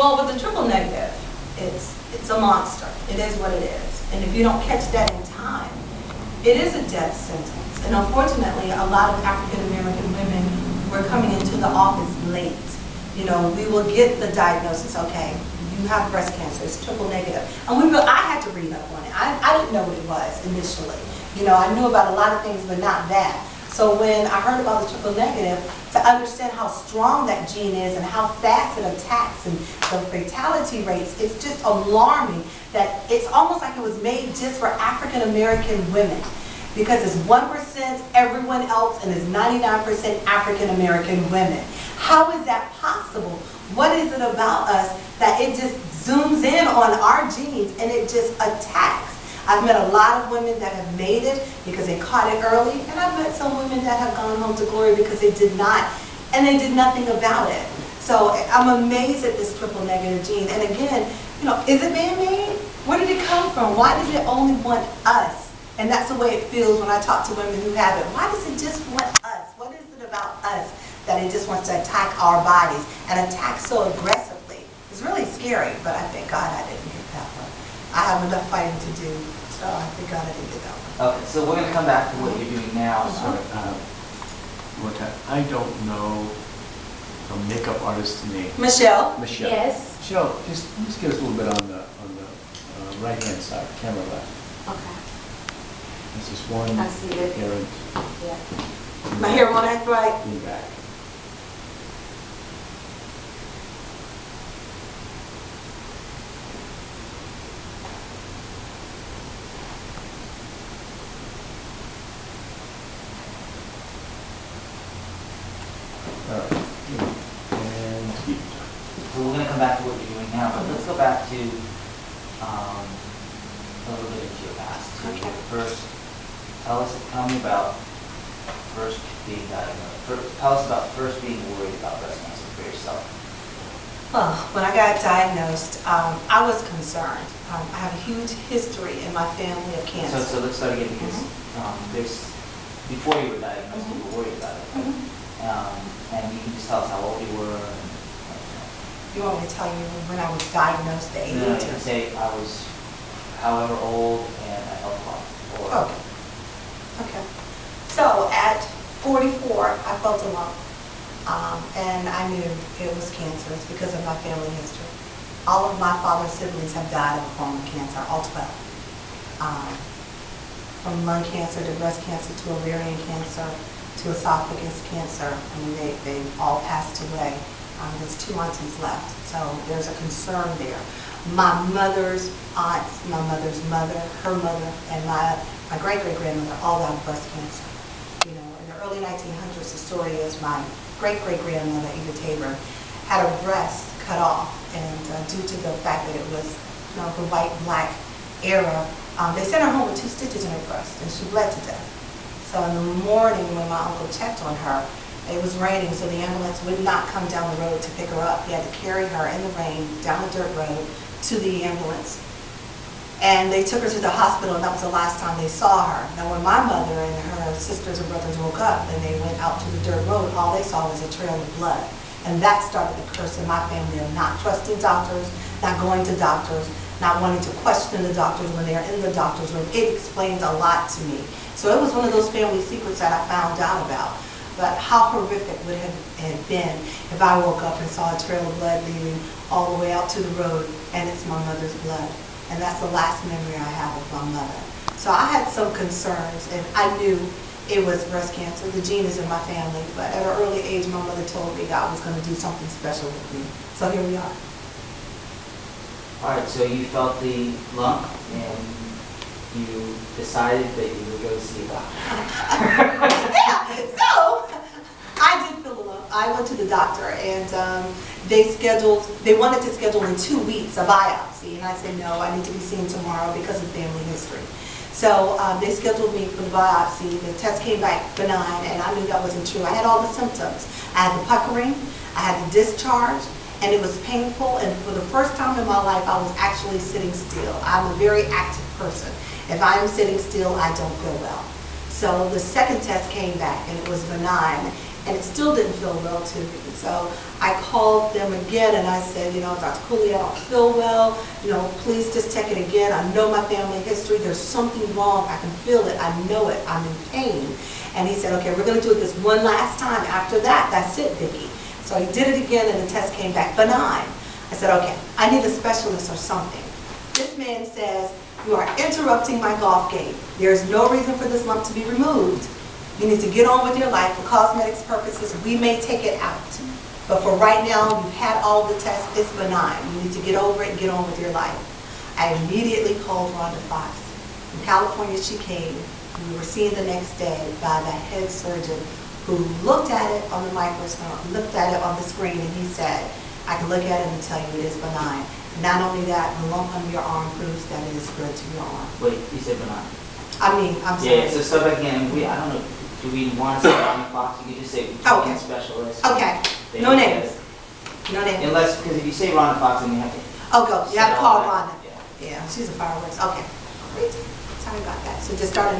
Well, with the triple negative, it's a monster. It is what it is. And if you don't catch that in time, it is a death sentence. And unfortunately, a lot of African American women were coming into the office late. You know, we will get the diagnosis, okay, you have breast cancer, it's triple negative. And I had to read up on it. I didn't know what it was initially. You know, I knew about a lot of things, but not that. So when I heard about the triple negative, to understand how strong that gene is and how fast it attacks and the fatality rates, it's just alarming that it's almost like it was made just for African American women. Because it's 1% everyone else and it's 99% African American women. How is that possible? What is it about us that it just zooms in on our genes and it just attacks? I've met a lot of women that have made it because they caught it early, and I've met some women that have gone home to glory because they did not, and they did nothing about it. So I'm amazed at this triple negative gene. And again, you know, is it man-made? Where did it come from? Why does it only want us? And that's the way it feels when I talk to women who have it. Why does it just want us? What is it about us that it just wants to attack our bodies and attack so aggressively? It's really scary, but I thank God I didn't get that one. I have enough fighting to do, so I thank God I didn't get that one. Okay, so we're going to come back to what you're doing now. Sorry, I don't know a makeup artist's name. Michelle? Michelle. Yes. Michelle, just give us a little bit on the right-hand side, camera left. Okay. This is one I see it. errant. Yeah. My hair won't act right. In the back. All right. And keep. So we're going to come back to what you're doing now, but let's go back to a little bit into your past. Okay. First, tell me about first being diagnosed. Tell us about first being worried about breast cancer for yourself. Well, when I got diagnosed, I was concerned. I have a huge history in my family of cancer. So let's start again because before you were diagnosed, you were worried about it. And you can just tell us how old you were. You want me to tell you when I was diagnosed, the age? No, you can say I was however old and I felt fine. Okay. Okay. So at 44, I felt a lump. And I knew it was cancerous because of my family history. All of my father's siblings have died of a form of cancer, all 12. From lung cancer to breast cancer to ovarian cancer to esophagus cancer. I mean, they all passed away. There's 2 aunties left, so there's a concern there. My mother's aunts, my mother's mother, her mother, and my great-great-grandmother all died of breast cancer. You know, in the early 1900s, the story is my great-great-grandmother, Eva Tabor, had her breast cut off, and due to the fact that it was, you know, the white-black era, they sent her home with 2 stitches in her breast, and she bled to death. So in the morning, when my uncle checked on her, it was raining, so the ambulance would not come down the road to pick her up. He had to carry her in the rain down the dirt road to the ambulance. And they took her to the hospital, and that was the last time they saw her. Now, when my mother and her sisters and brothers woke up and they went out to the dirt road, all they saw was a trail of blood. And that started the curse in my family of not trusting doctors, not going to doctors, not wanting to question the doctors when they're in the doctor's room. It explains a lot to me. So it was one of those family secrets that I found out about. But how horrific would it have been if I woke up and saw a trail of blood leading all the way out to the road, and it's my mother's blood. And that's the last memory I have of my mother. So I had some concerns, and I knew it was breast cancer. The gene is in my family, but at an early age, my mother told me God was going to do something special with me. So here we are. All right, so you felt the lump, and you decided that you would go to see a doctor. Yeah, so I did feel a lump. I went to the doctor, and they wanted to schedule in 2 weeks a biopsy, and I said, no, I need to be seen tomorrow because of family history. So they scheduled me for the biopsy. The test came back benign, and I knew that wasn't true. I had all the symptoms. I had the puckering, I had the discharge, and it was painful, and for the first time in my life, I was actually sitting still. I'm a very active person. If I am sitting still, I don't feel well. So the second test came back, and it was benign, and it still didn't feel well to me. So I called them again and I said, Dr. Cooley, I don't feel well. Please just check it again. I know my family history. There's something wrong. I can feel it. I know it. I'm in pain. And he said, okay, we're going to do it this one last time. After that, that's it, Vicki. So he did it again and the test came back benign. I said, okay, I need a specialist or something. This man says, you are interrupting my golf game. There's no reason for this lump to be removed. You need to get on with your life. For cosmetics purposes, we may take it out. But for right now, you've had all the tests, it's benign. You need to get over it and get on with your life. I immediately called Rhonda Fox. From California, she came. We were seen the next day by the head surgeon who looked at it on the microscope, looked at it on the screen, and he said, I can look at it and tell you it is benign. Not only that, the lump on your arm proves that it is spread to your arm. Wait, you said benign? I'm sorry. Yeah, so start back again. I don't know, do we want to say Rhonda Fox? You could just say Victorianne specialist. Okay, no names. No names. Unless, because if you say Rhonda Fox, then you have to. Oh, go. You have to call Rhonda. Rhonda. Yeah, she's a fireworks. Okay. Great. Sorry about that. So just start